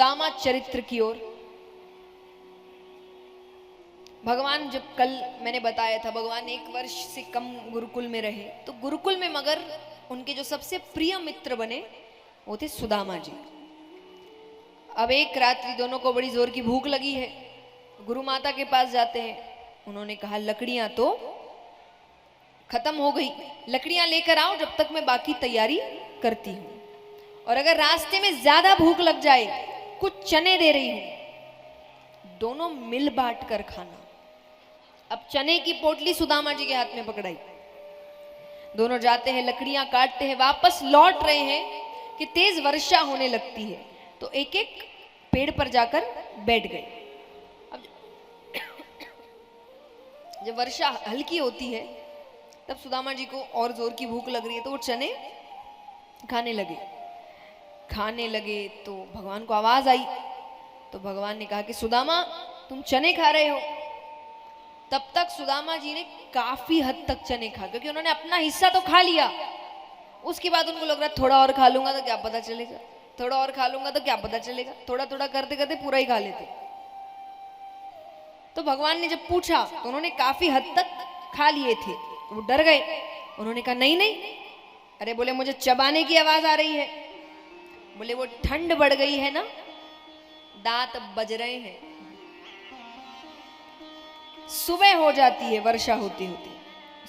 सुदामा चरित्र की ओर। भगवान, जब कल मैंने बताया था, भगवान 1 वर्ष से कम गुरुकुल में रहे, तो गुरुकुल में मगर उनके जो सबसे प्रिय मित्र बने वो थे सुदामा जी। अब एक रात्रि दोनों को बड़ी जोर की भूख लगी है, गुरु माता के पास जाते हैं। उन्होंने कहा लकड़ियां तो खत्म हो गई, लकड़ियां लेकर आओ, जब तक मैं बाकी तैयारी करती हूं, और अगर रास्ते में ज्यादा भूख लग जाए कुछ चने दे रही हूं, दोनों मिल बांट कर खाना। अब चने की पोटली सुदामा जी के हाथ में पकड़ाई, दोनों जाते हैं, लकड़ियां काटते हैं, वापस लौट रहे हैं कि तेज वर्षा होने लगती है, तो एक एक पेड़ पर जाकर बैठ गए। अब जब वर्षा हल्की होती है तब सुदामा जी को और जोर की भूख लग रही है, तो वो चने खाने लगे। तो भगवान को आवाज आई, तो भगवान ने कहा कि सुदामा तुम चने खा रहे हो। तब तक सुदामा जी ने काफी हद तक चने खा, क्योंकि उन्होंने अपना हिस्सा तो खा लिया, उसके बाद उनको लग रहा थोड़ा और खा लूंगा तो क्या पता चलेगा, थोड़ा और खा लूंगा तो क्या पता चलेगा, थोड़ा थोड़ा करते करते पूरा ही खा लेते। तो भगवान ने जब पूछा तो उन्होंने काफी हद तक खा लिए थे, तो वो डर गए। उन्होंने कहा नहीं नहीं, अरे बोले मुझे चबाने की आवाज आ रही है। बोले वो ठंड बढ़ गई है ना, दांत बज रहे हैं, सुबह हो जाती है, वर्षा होती होती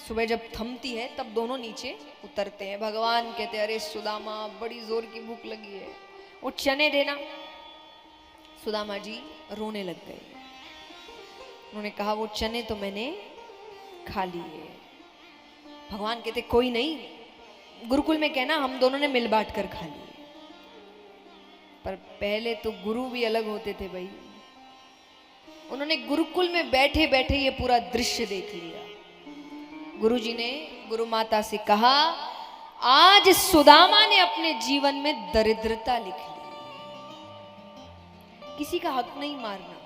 सुबह जब थमती है तब दोनों नीचे उतरते हैं। भगवान कहते अरे सुदामा बड़ी जोर की भूख लगी है, वो चने देना। सुदामा जी रोने लग गए, उन्होंने कहा वो चने तो मैंने खा लिए। भगवान कहते कोई नहीं, गुरुकुल में कहना हम दोनों ने मिल बांट कर खा लिए। पर पहले तो गुरु भी अलग होते थे भाई, उन्होंने गुरुकुल में बैठे बैठे ये पूरा दृश्य देख लिया। गुरुजी ने गुरु माता से कहा आज सुदामा ने अपने जीवन में दरिद्रता लिख ली। किसी का हक नहीं मारना,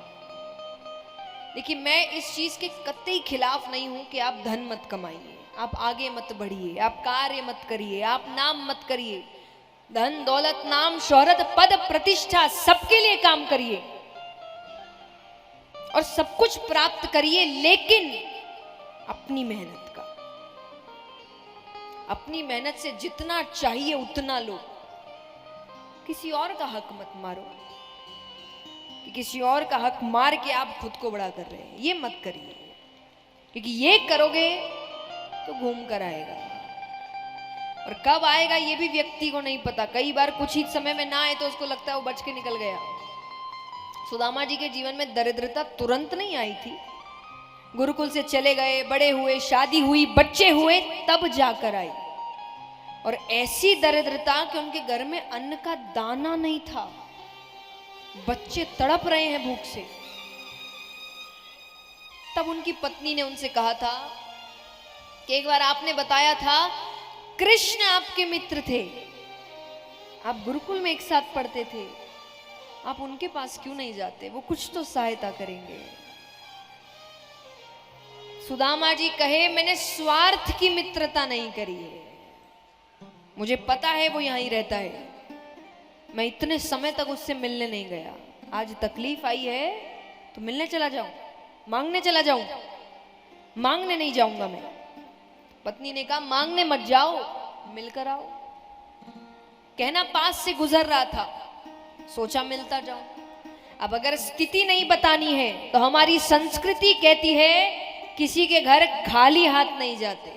लेकिन मैं इस चीज के कतई खिलाफ नहीं हूं कि आप धन मत कमाइए, आप आगे मत बढ़िए, आप कार्य मत करिए, आप नाम मत करिए, धन दौलत नाम शोहरत पद प्रतिष्ठा सबके लिए काम करिए और सब कुछ प्राप्त करिए, लेकिन अपनी मेहनत का, अपनी मेहनत से जितना चाहिए उतना लो। किसी और का हक मत मारो कि किसी और का हक मार के आप खुद को बड़ा कर रहे हैं, ये मत करिए, क्योंकि ये करोगे तो घूम कर आएगा, और कब आएगा ये भी व्यक्ति को नहीं पता। कई बार कुछ ही समय में ना आए तो उसको लगता है वो बच के निकल गया। सुदामा जी के जीवन में दरिद्रता तुरंत नहीं आई थी, गुरुकुल से चले गए, बड़े हुए, शादी हुई, बच्चे हुए, तब जाकर आई। और ऐसी दरिद्रता कि उनके घर में अन्न का दाना नहीं था, बच्चे तड़प रहे हैं भूख से। तब उनकी पत्नी ने उनसे कहा था कि एक बार आपने बताया था कृष्ण आपके मित्र थे, आप गुरुकुल में एक साथ पढ़ते थे, आप उनके पास क्यों नहीं जाते, वो कुछ तो सहायता करेंगे। सुदामा जी कहे मैंने स्वार्थ की मित्रता नहीं करी है, मुझे पता है वो यहीं रहता है, मैं इतने समय तक उससे मिलने नहीं गया, आज तकलीफ आई है तो मिलने चला जाऊं, मांगने चला जाऊं, मांगने नहीं जाऊंगा मैं। पत्नी ने कहा मांगने मत जाओ, मिलकर आओ। कहना पास से गुजर रहा था, सोचा मिलता जाओ। अब अगर स्थिति नहीं बतानी है तो हमारी संस्कृति कहती है किसी के घर खाली हाथ नहीं जाते।